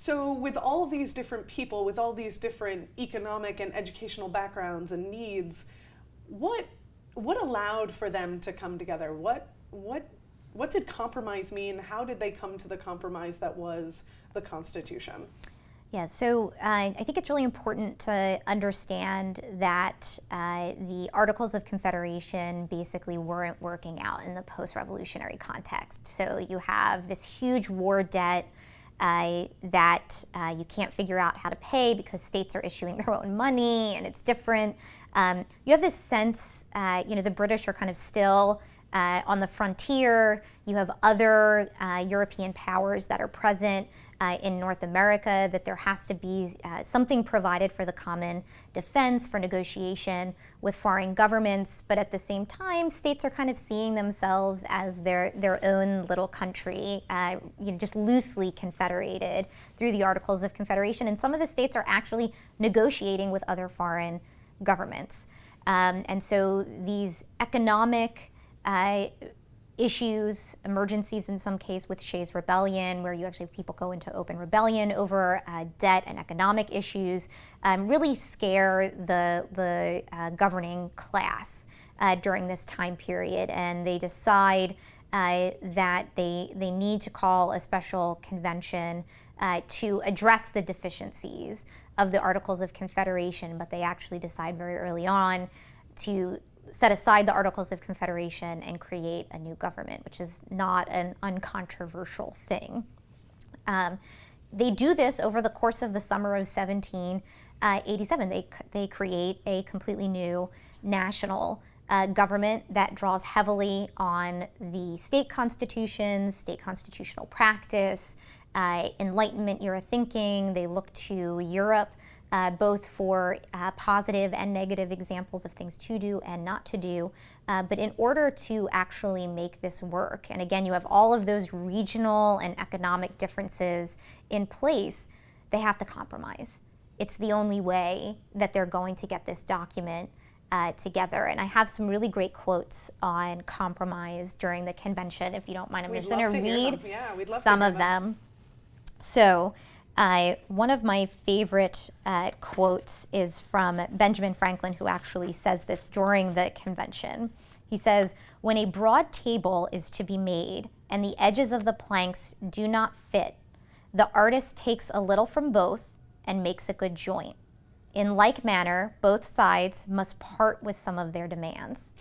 So with all these different people, with all these different economic and educational backgrounds and needs, what what allowed for them to come together? What did compromise mean? How did they come to the compromise that was the Constitution? Yeah, so I think it's really important to understand that the Articles of Confederation basically weren't working out in the post-revolutionary context. So you have this huge war debt that you can't figure out how to pay because states are issuing their own money and it's different. You have this sense, the British are kind of still on the frontier. You have other European powers that are present in North America, that there has to be something provided for the common defense, for negotiation with foreign governments. But at the same time, states are kind of seeing themselves as their own little country, just loosely confederated through the Articles of Confederation. And some of the states are actually negotiating with other foreign governments. And so these economic issues, emergencies in some case with Shays Rebellion, where you actually have people go into open rebellion over debt and economic issues, really scare the governing class during this time period. And they decide that they need to call a special convention to address the deficiencies of the Articles of Confederation, but they actually decide very early on to set aside the Articles of Confederation and create a new government, which is not an uncontroversial thing. They do this over the course of the summer of 1787. They create a completely new national government that draws heavily on the state constitutions, state constitutional practice, Enlightenment era thinking. They look to Europe both for positive and negative examples of things to do and not to do. But in order to actually make this work, and again, you have all of those regional and economic differences in place, they have to compromise. It's the only way that they're going to get this document together. And I have some really great quotes on compromise during the convention. If you don't mind, I'm just going to read some of them. So, one of my favorite quotes is from Benjamin Franklin, who actually says this during the convention. He says, "When a broad table is to be made and the edges of the planks do not fit, the artist takes a little from both and makes a good joint. In like manner, both sides must part with some of their demands."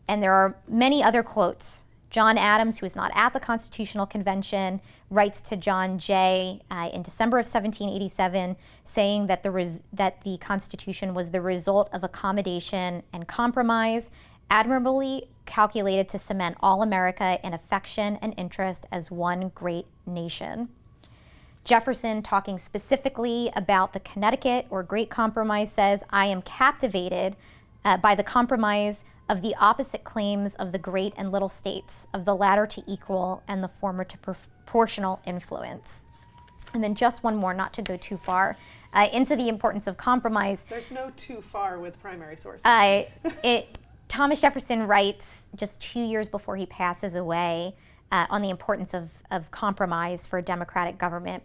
And there are many other quotes. John Adams, who was not at the Constitutional Convention, writes to John Jay in December of 1787, saying that the Constitution was the result of accommodation and compromise, admirably calculated to cement all America in affection and interest as one great nation. Jefferson, talking specifically about the Connecticut or Great Compromise, says, "I am captivated by the compromise of the opposite claims of the great and little states, of the latter to equal and the former to proportional influence." And then just one more, not to go too far into the importance of compromise. There's no too far with primary sources. Thomas Jefferson writes just 2 years before he passes away on the importance of compromise for a democratic government.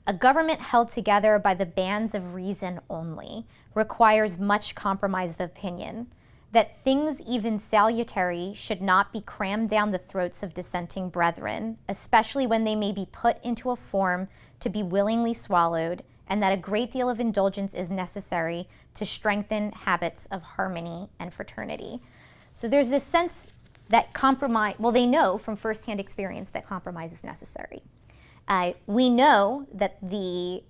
"A government held together by the bands of reason only requires much compromise of opinion. That things even salutary should not be crammed down the throats of dissenting brethren, especially when they may be put into a form to be willingly swallowed, and that a great deal of indulgence is necessary to strengthen habits of harmony and fraternity." So there's this sense that compromise, well, they know from firsthand experience that compromise is necessary. We know that the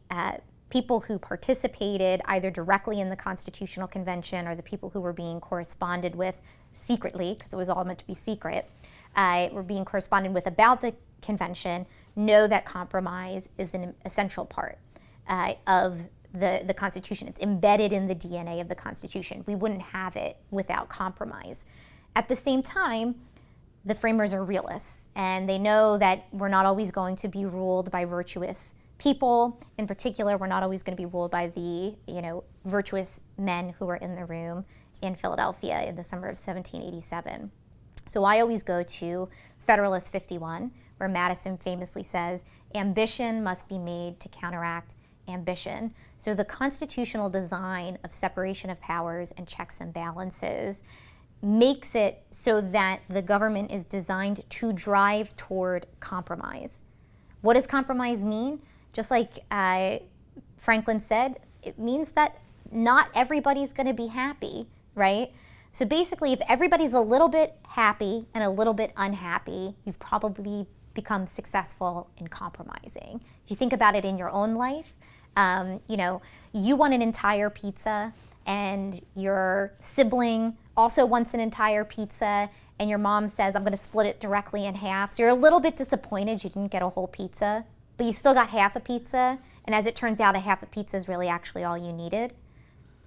people who participated either directly in the Constitutional Convention or the people who were being corresponded with secretly, because it was all meant to be secret, were being corresponded with about the convention, know that compromise is an essential part of the Constitution. It's embedded in the DNA of the Constitution. We wouldn't have it without compromise. At the same time, the framers are realists, and they know that we're not always going to be ruled by virtuous people. In particular, we're not always going to be ruled by the, virtuous men who were in the room in Philadelphia in the summer of 1787. So I always go to Federalist 51, where Madison famously says, ambition must be made to counteract ambition. So the constitutional design of separation of powers and checks and balances makes it so that the government is designed to drive toward compromise. What does compromise mean? Just like Franklin said, it means that not everybody's going to be happy, right? So basically, if everybody's a little bit happy and a little bit unhappy, you've probably become successful in compromising. If you think about it in your own life, you want an entire pizza and your sibling also wants an entire pizza, and your mom says, I'm going to split it directly in half. So you're a little bit disappointed you didn't get a whole pizza, but you still got half a pizza. And as it turns out, a half a pizza is really actually all you needed.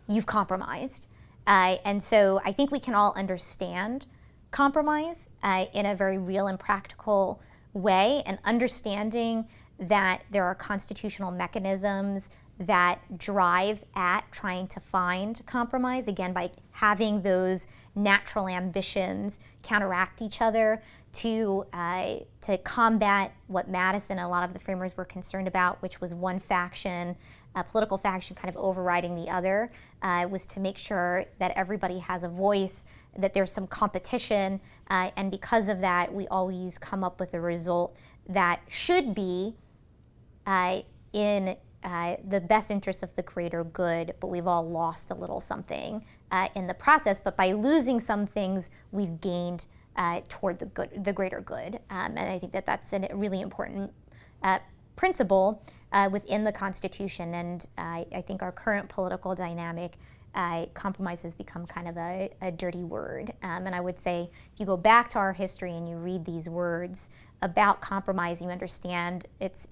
You've compromised. And so I think we can all understand compromise in a very real and practical way, and understanding that there are constitutional mechanisms that drive at trying to find compromise, again, by having those natural ambitions counteract each other to combat what Madison and a lot of the framers were concerned about, which was one faction, a political faction kind of overriding the other, was to make sure that everybody has a voice, that there's some competition, and because of that, we always come up with a result that should be in the best interest of the greater good, but we've all lost a little something in the process. But by losing some things, we've gained toward the greater good. And I think that that's a really important principle within the Constitution. And I think our current political dynamic, compromise has become kind of a dirty word. And I would say if you go back to our history and you read these words about compromise, you understand its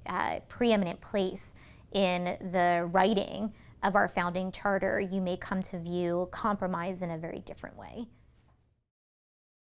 preeminent place in the writing of our founding charter. You may come to view compromise in a very different way.